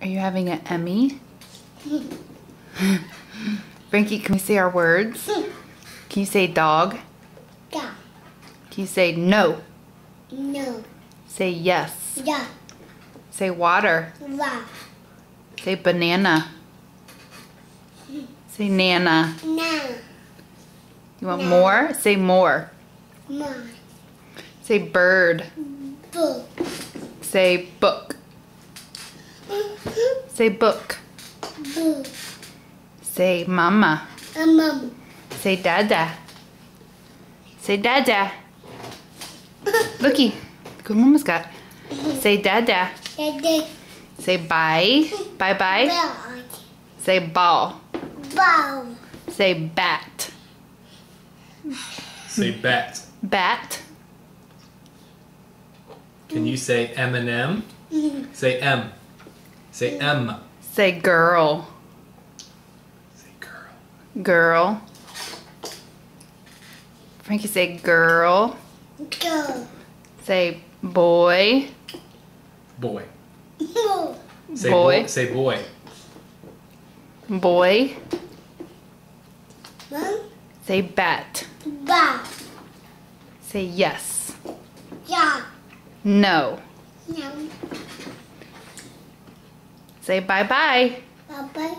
Are you having an Emmy? Frankie, can we say our words? Can you say dog? Yeah. Can you say no? No. Say yes. Yeah. Say water. Wow. Say banana. Say nana. Now. You want No. more? Say more. Mom. Say bird. Book. Say book. Say book. Book. Say mama. Mom. Say dada. Say dada. Looky. Look what mama's got. Say dada. Daddy. Say bye. Bye bye. Bell. Say ball. Bow. Say bat. Say bat. Bat. Can you say M&M? Say M. Say M. Say girl. Say girl. Girl. Frankie, say girl. Go. Say boy. Boy. Move. Say Boy. Say boy. Boy. Mom. Say bat. Bow. Say yes. Yeah. No. No. Say bye bye. Bye-bye.